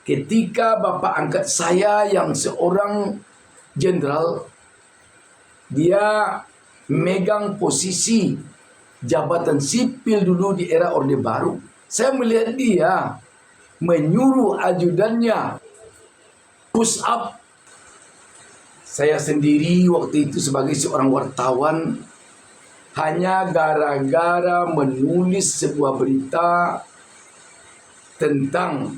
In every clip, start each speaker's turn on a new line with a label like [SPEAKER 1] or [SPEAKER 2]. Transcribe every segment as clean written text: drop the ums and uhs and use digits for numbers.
[SPEAKER 1] ketika bapak angkat saya yang seorang jenderal, dia megang posisi jabatan sipil dulu di era Orde Baru. Saya melihat dia menyuruh ajudannya push up. Saya sendiri waktu itu sebagai seorang wartawan hanya gara-gara menulis sebuah berita tentang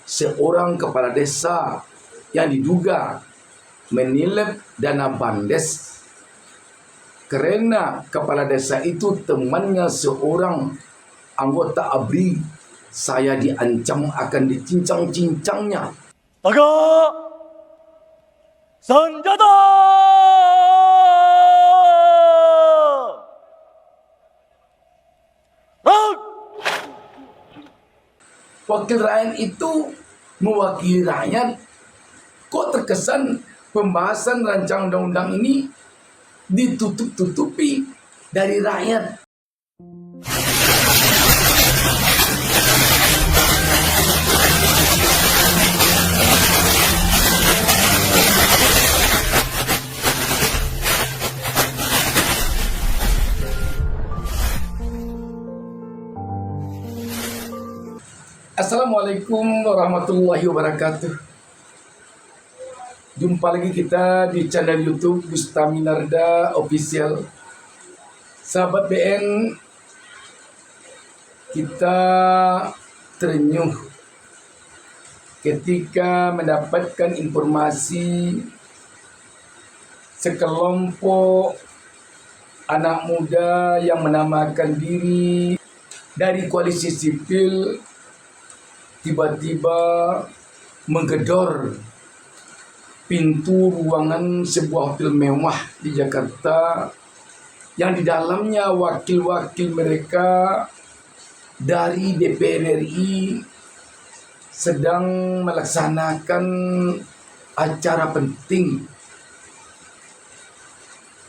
[SPEAKER 1] seorang kepala desa yang diduga menilep dana bandes, karena kepala desa itu temannya seorang anggota ABRI, saya diancam akan dicincang-cincangnya.
[SPEAKER 2] Taga senjata!
[SPEAKER 1] Wakil rakyat itu mewakili rakyat. Kok terkesan pembahasan rancangan undang-undang ini ditutup-tutupi dari rakyat? Assalamualaikum warahmatullahi wabarakatuh. Jumpa lagi kita di channel YouTube Bustami Narda Official. Sahabat BN, kita terenyuh ketika mendapatkan informasi sekelompok anak muda yang menamakan diri dari koalisi sipil tiba-tiba menggedor pintu ruangan sebuah hotel mewah di Jakarta yang di dalamnya wakil-wakil mereka dari DPR RI sedang melaksanakan acara penting,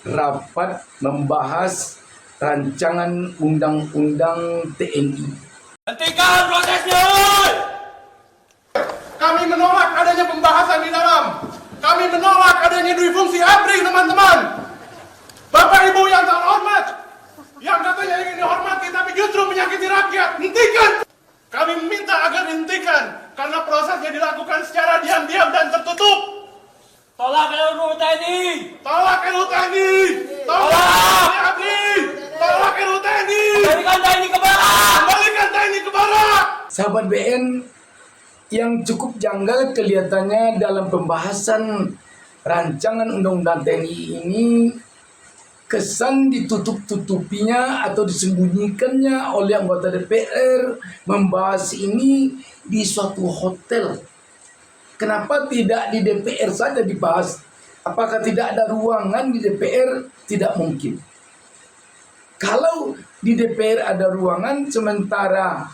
[SPEAKER 1] rapat membahas rancangan undang-undang TNI.
[SPEAKER 2] Hentikan prosesnya!
[SPEAKER 3] Kami menolak adanya pembahasan di dalam. Kami menolak adanya dui fungsi ABRI, teman-teman. Bapak Ibu yang terhormat, yang katanya ingin dihormati tapi justru menyakiti rakyat, hentikan. Kami meminta agar dihentikan karena prosesnya dilakukan secara diam-diam dan tertutup.
[SPEAKER 2] Tolak RUU TNI!
[SPEAKER 3] Tolak RUU TNI! Tolak ABRI! Tolak RUU TNI!
[SPEAKER 2] Kembalikan TNI ke barak!
[SPEAKER 3] Kembalikan TNI ke barak!
[SPEAKER 1] Sahabat BN, yang cukup janggal kelihatannya dalam pembahasan rancangan undang-undang TNI ini, kesan ditutup-tutupinya atau disembunyikannya oleh anggota DPR membahas ini di suatu hotel. Kenapa tidak di DPR saja dibahas? Apakah tidak ada ruangan di DPR? Tidak mungkin. Kalau di DPR ada ruangan sementara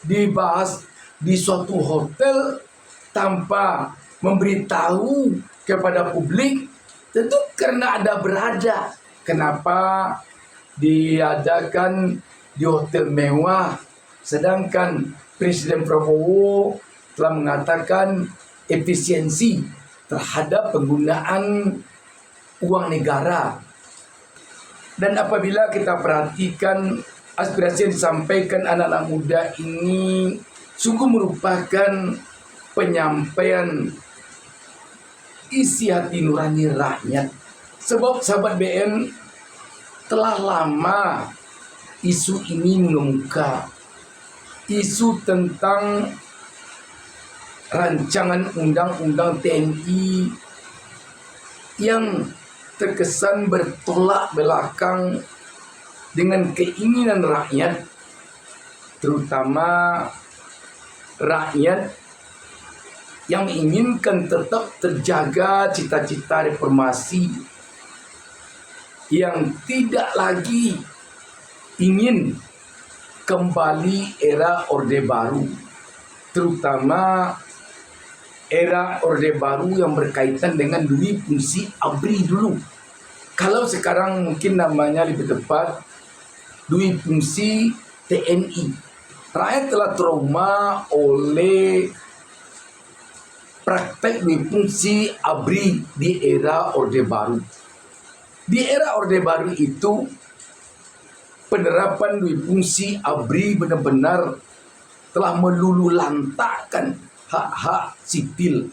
[SPEAKER 1] dibahas di suatu hotel tanpa memberitahu kepada publik, tentu karena ada berada. Kenapa diadakan di hotel mewah, sedangkan Presiden Prabowo telah mengatakan efisiensi terhadap penggunaan uang negara. Dan apabila kita perhatikan aspirasi yang disampaikan anak-anak muda ini sungguh merupakan penyampaian isi hati nurani rakyat. Sebab sahabat BN, telah lama isu ini mengemuka. Isu tentang rancangan undang-undang TNI yang terkesan bertolak belakang dengan keinginan rakyat, terutama rakyat yang menginginkan tetap terjaga cita-cita reformasi, yang tidak lagi ingin kembali era Orde Baru, terutama era Orde Baru yang berkaitan dengan dui fungsi ABRI dulu. Kalau sekarang mungkin namanya lebih tepat dui fungsi TNI. Rakyat telah trauma oleh praktek fungsi ABRI di era Orde Baru. Di era Orde Baru itu penerapan fungsi ABRI benar-benar telah melululantakkan hak-hak sipil.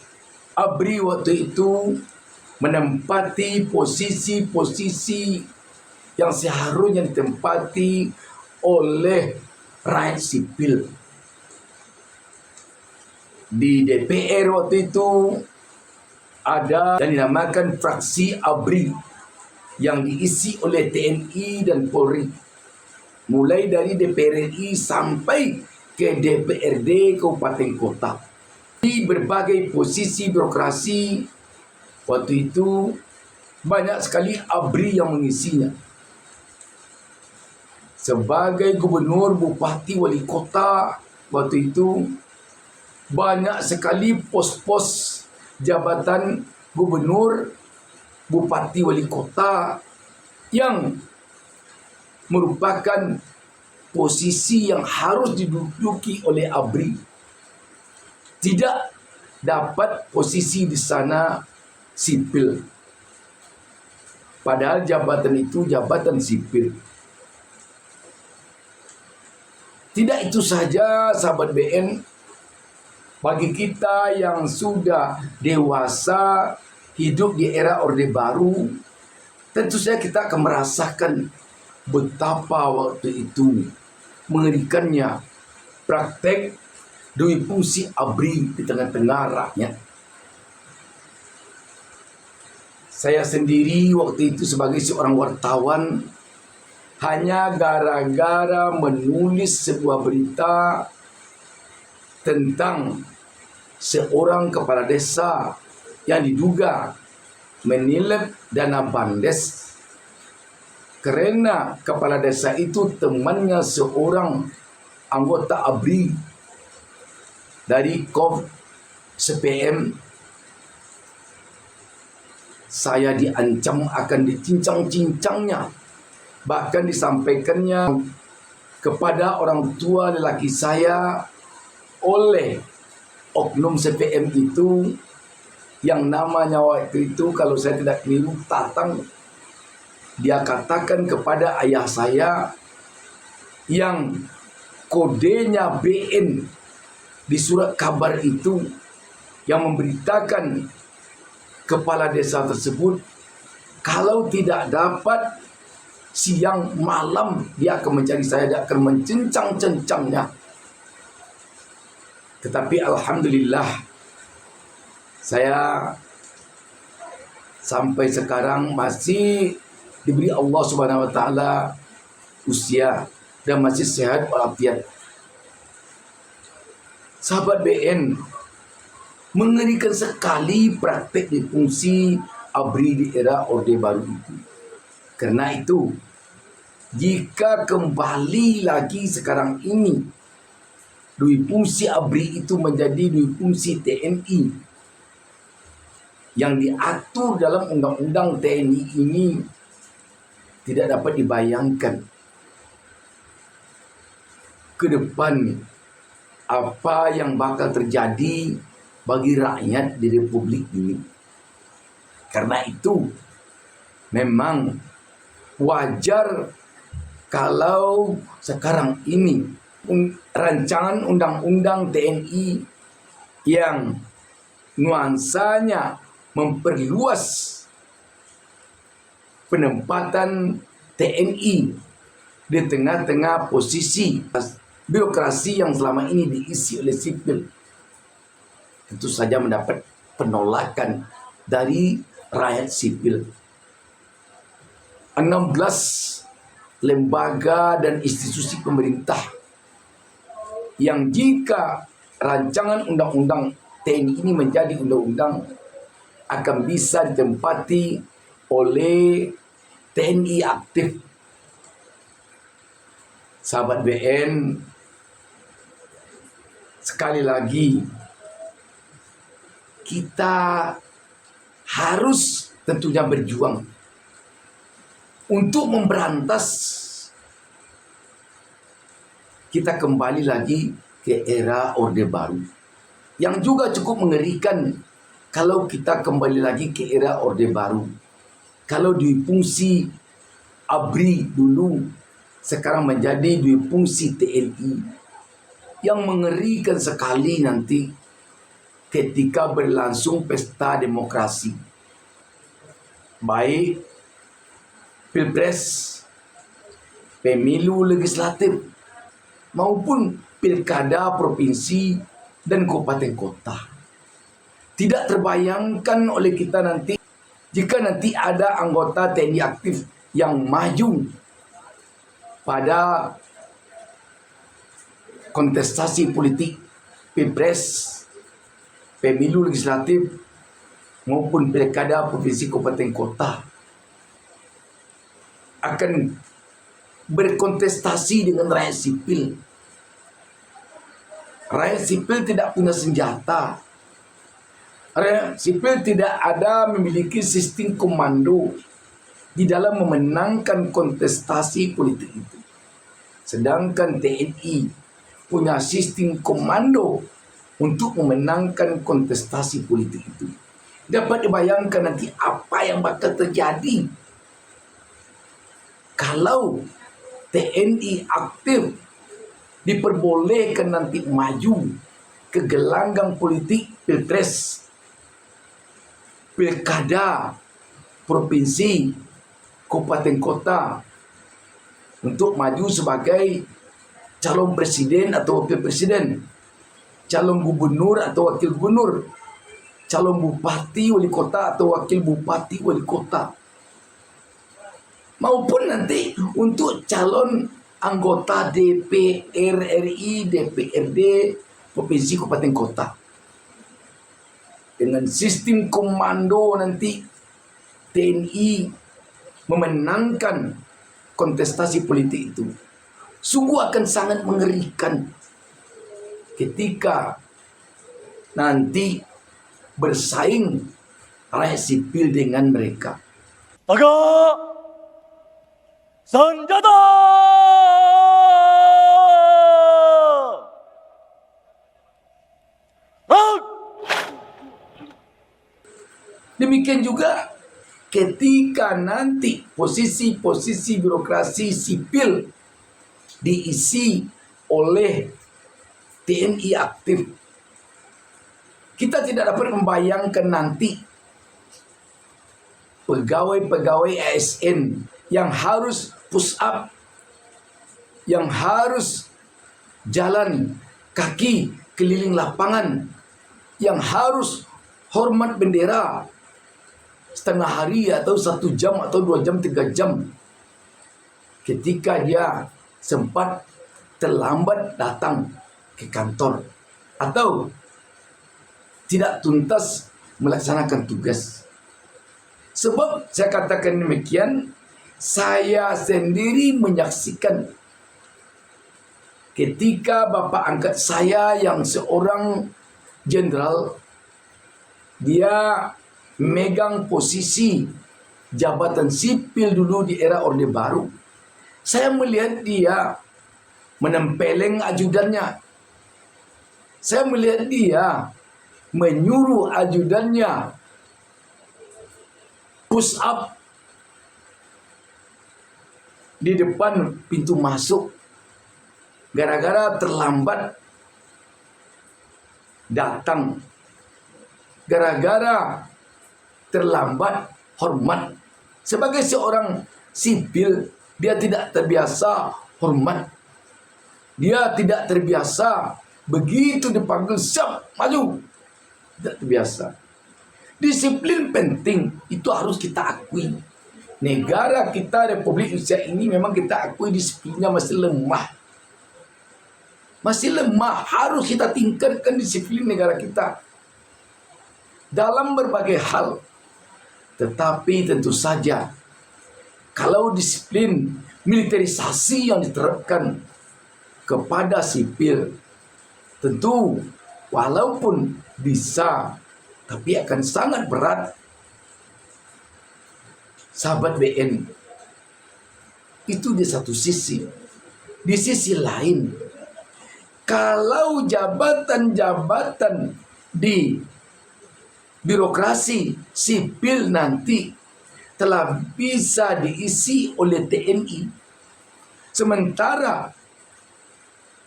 [SPEAKER 1] ABRI waktu itu menempati posisi-posisi yang seharusnya ditempati oleh rakyat sipil. Di DPR waktu itu ada yang dinamakan fraksi ABRI yang diisi oleh TNI dan Polri. Mulai dari DPR RI sampai ke DPRD Kabupaten Kota. Di berbagai posisi birokrasi waktu itu banyak sekali ABRI yang mengisinya. Sebagai gubernur, bupati, wali kota waktu itu banyak sekali pos-pos jabatan gubernur, bupati, wali kota yang merupakan posisi yang harus diduduki oleh ABRI. Tidak dapat posisi di sana sipil. Padahal jabatan itu jabatan sipil. Tidak itu saja, sahabat BN, bagi kita yang sudah dewasa hidup di era Orde Baru, tentu saja kita akan merasakan betapa waktu itu mengerikannya praktek dui fungsi ABRI di tengah-tengah rakyat. Saya sendiri waktu itu sebagai seorang wartawan, hanya gara-gara menulis sebuah berita tentang seorang kepala desa yang diduga menilep dana bandes, karena kepala desa itu temannya seorang anggota ABRI dari KOP CPM, saya diancam akan dicincang-cincangnya. Bahkan disampaikannya kepada orang tua lelaki saya oleh oknum CPM itu, yang namanya waktu itu kalau saya tidak keliru Tatang. Dia katakan kepada ayah saya yang kodenya BN di surat kabar itu, yang memberitakan kepala desa tersebut kalau tidak dapat siang malam dia akan mencari saya, dia akan mencincang-cincangnya. Tetapi alhamdulillah saya sampai sekarang masih diberi Allah Subhanahu wa taala usia dan masih sehat walafiat. Sahabat BN, mengerikan sekali praktek fungsi ABRI di era Orde Baru itu. Karena itu, jika kembali lagi sekarang ini dui fungsi ABRI itu menjadi dui fungsi TNI yang diatur dalam undang-undang TNI ini, tidak dapat dibayangkan ke depan apa yang bakal terjadi bagi rakyat di Republik ini. Karena itu memang wajar kalau sekarang ini rancangan undang-undang TNI yang nuansanya memperluas penempatan TNI di tengah-tengah posisi birokrasi yang selama ini diisi oleh sipil, tentu saja mendapat penolakan dari rakyat sipil. 16 lembaga dan institusi pemerintah yang jika rancangan undang-undang TNI ini menjadi undang-undang akan bisa ditempati oleh TNI aktif. Sahabat BN, sekali lagi kita harus tentunya berjuang untuk memberantas kita kembali lagi ke era Orde Baru. Yang juga cukup mengerikan kalau kita kembali lagi ke era Orde Baru. Kalau duifungsi ABRI dulu sekarang menjadi duifungsi TNI. Yang mengerikan sekali nanti ketika berlangsung pesta demokrasi. Baik Pilpres, pemilu legislatif, maupun pilkada provinsi dan kabupaten kota. Tidak terbayangkan oleh kita nanti jika nanti ada anggota TNI aktif yang maju pada kontestasi politik Pilpres, pemilu legislatif maupun pilkada provinsi kabupaten kota akan berkontestasi dengan rakyat sipil. Rakyat sipil tidak punya senjata. Rakyat sipil tidak ada memiliki sistem komando di dalam memenangkan kontestasi politik itu. Sedangkan TNI punya sistem komando untuk memenangkan kontestasi politik itu. Dapat dibayangkan nanti apa yang bakal terjadi kalau TNI aktif diperbolehkan nanti maju ke gelanggang politik Pilpres, pilkada provinsi, kabupaten kota untuk maju sebagai calon presiden atau wakil presiden, calon gubernur atau wakil gubernur, calon bupati wali kota atau wakil bupati wali kota, maupun nanti untuk calon anggota DPR RI, DPRD, provinsi, kabupaten kota. Dengan sistem komando nanti TNI memenangkan kontestasi politik itu. Sungguh akan sangat mengerikan ketika nanti bersaing rakyat sipil dengan mereka.
[SPEAKER 2] Tegak! Senjata!
[SPEAKER 1] Demikian juga ketika nanti posisi-posisi birokrasi sipil diisi oleh TNI aktif, kita tidak dapat membayangkan nanti pegawai-pegawai ASN yang harus push up, yang harus jalan kaki keliling lapangan, yang harus hormat bendera setengah hari atau 1 jam atau 2 jam 3 jam ketika dia sempat terlambat datang ke kantor atau tidak tuntas melaksanakan tugas. Sebab saya katakan demikian, saya sendiri menyaksikan ketika bapak angkat saya yang seorang jenderal, dia megang posisi jabatan sipil dulu di era Orde Baru. Saya melihat dia menempeleng ajudannya. Saya melihat dia menyuruh ajudannya push up di depan pintu masuk gara-gara terlambat datang, gara-gara terlambat hormat. Sebagai seorang sipil, dia tidak terbiasa hormat. Dia tidak terbiasa begitu dipanggil siap maju. Tidak terbiasa. Disiplin penting, itu harus kita akui. Negara kita Republik Indonesia ini memang kita akui disiplinnya masih lemah. Masih lemah, harus kita tingkatkan disiplin negara kita dalam berbagai hal. Tetapi tentu saja kalau disiplin militerisasi yang diterapkan kepada sipil, tentu walaupun bisa, tapi akan sangat berat. Sahabat BN, itu di satu sisi. Di sisi lain, kalau jabatan-jabatan di birokrasi sipil nanti telah bisa diisi oleh TNI, sementara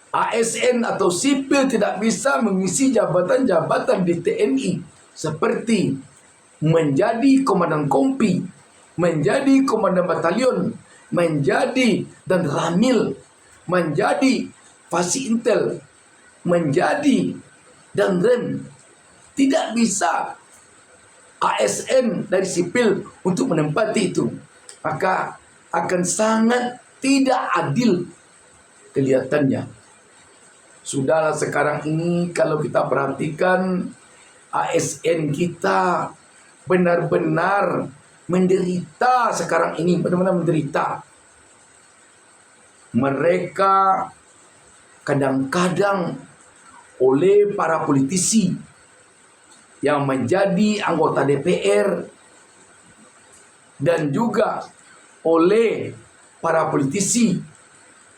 [SPEAKER 1] ASN atau sipil tidak bisa mengisi jabatan-jabatan di TNI seperti menjadi komandan kompi, menjadi komandan batalion, menjadi dan ramil, menjadi fasi intel, menjadi dan rem. Tidak bisa ASN dari sipil untuk menempati itu. Maka akan sangat tidak adil kelihatannya. Sudahlah sekarang ini kalau kita perhatikan ASN kita benar-benar menderita sekarang ini, benar-benar menderita. Mereka kadang-kadang oleh para politisi yang menjadi anggota DPR dan juga oleh para politisi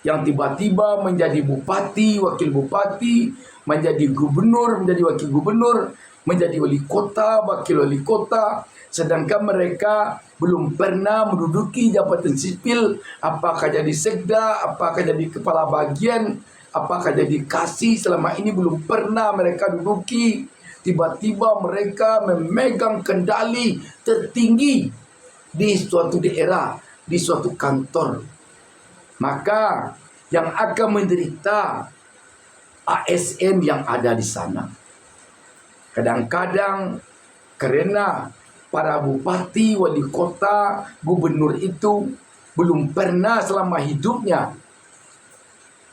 [SPEAKER 1] yang tiba-tiba menjadi bupati, wakil bupati, menjadi gubernur, menjadi wakil gubernur, menjadi wali kota, wakil wali kota, sedangkan mereka belum pernah menduduki jabatan sipil, apakah jadi sekda, apakah jadi kepala bagian, apakah jadi kasih, selama ini belum pernah mereka duduki. Tiba-tiba mereka memegang kendali tertinggi di suatu daerah, di suatu kantor. Maka yang akan menderita ASN yang ada di sana. Kadang-kadang karena para bupati, wali kota, gubernur itu belum pernah selama hidupnya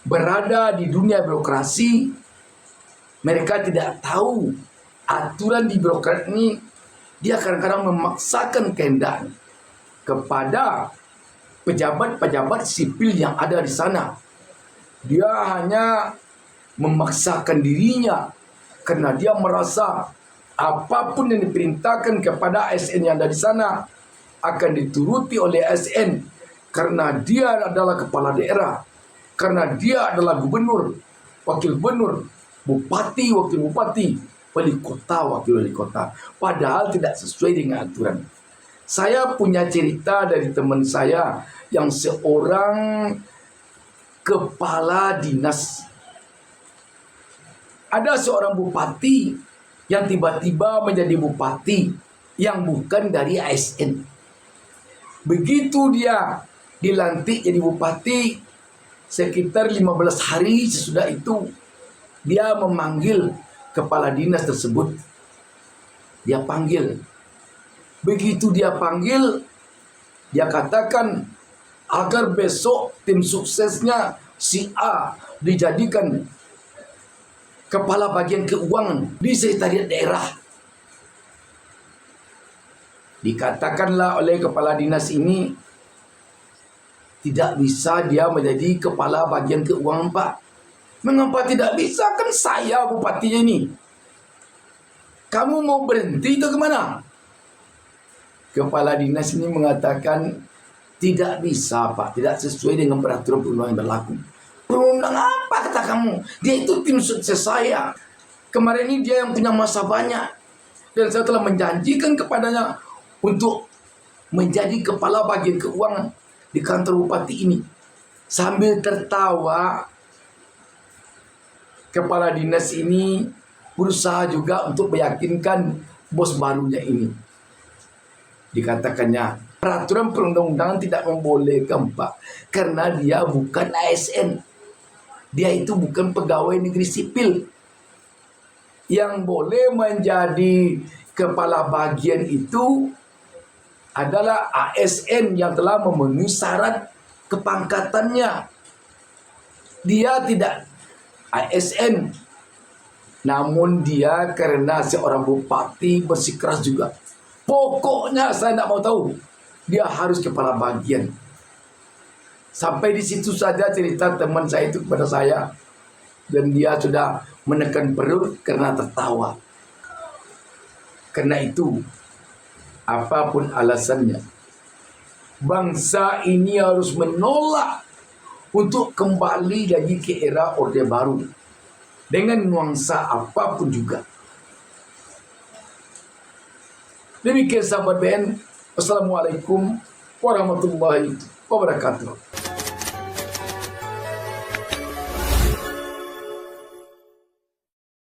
[SPEAKER 1] berada di dunia birokrasi, mereka tidak tahu aturan di birokrat ini. Dia kadang-kadang memaksakan kehendak kepada pejabat-pejabat sipil yang ada di sana. Dia hanya memaksakan dirinya karena dia merasa apapun yang diperintahkan kepada ASN yang ada di sana akan dituruti oleh ASN karena dia adalah kepala daerah, karena dia adalah gubernur, wakil gubernur, bupati, wakil bupati, wali kota, wakil wali kota. Padahal tidak sesuai dengan aturan. Saya punya cerita dari teman saya yang seorang kepala dinas. Ada seorang bupati yang tiba-tiba menjadi bupati yang bukan dari ASN. Begitu dia dilantik jadi bupati, sekitar 15 hari sesudah itu dia memanggil kepala dinas tersebut. Dia panggil. Begitu dia panggil, dia katakan agar besok tim suksesnya si A dijadikan kepala bagian keuangan di sekretariat daerah. Dikatakanlah oleh kepala dinas ini, tidak bisa dia menjadi kepala bagian keuangan, Pak. Mengapa tidak bisa? Kan saya bupatinya ini. Kamu mau berhenti atau kemana? Kepala dinas ini mengatakan, tidak bisa, Pak. Tidak sesuai dengan peraturan perundangan yang berlaku. Perundang apa kata kamu? Dia itu tim sukses saya. Kemarin ini dia yang punya masa banyak. Dan saya telah menjanjikan kepadanya untuk menjadi kepala bagian keuangan di kantor bupati ini. Sambil tertawa, kepala dinas ini berusaha juga untuk meyakinkan bos barunya ini. Dikatakannya, peraturan perundang-undangan tidak membolehkan, Pak. Karena dia bukan ASN. Dia itu bukan pegawai negeri sipil. Yang boleh menjadi kepala bagian itu adalah ASN yang telah memenuhi syarat kepangkatannya. Dia tidak ASN. Namun dia karena seorang bupati bersikeras juga. Pokoknya saya tidak mau tahu. Dia harus kepala bagian. Sampai di situ saja cerita teman saya itu kepada saya. Dan dia sudah menekan perut karena tertawa. Karena itu, apapun alasannya, bangsa ini harus menolak untuk kembali lagi ke era Orde Baru. Dengan nuansa apapun juga. Demikian sahabat BN. Wassalamualaikum warahmatullahi wabarakatuh.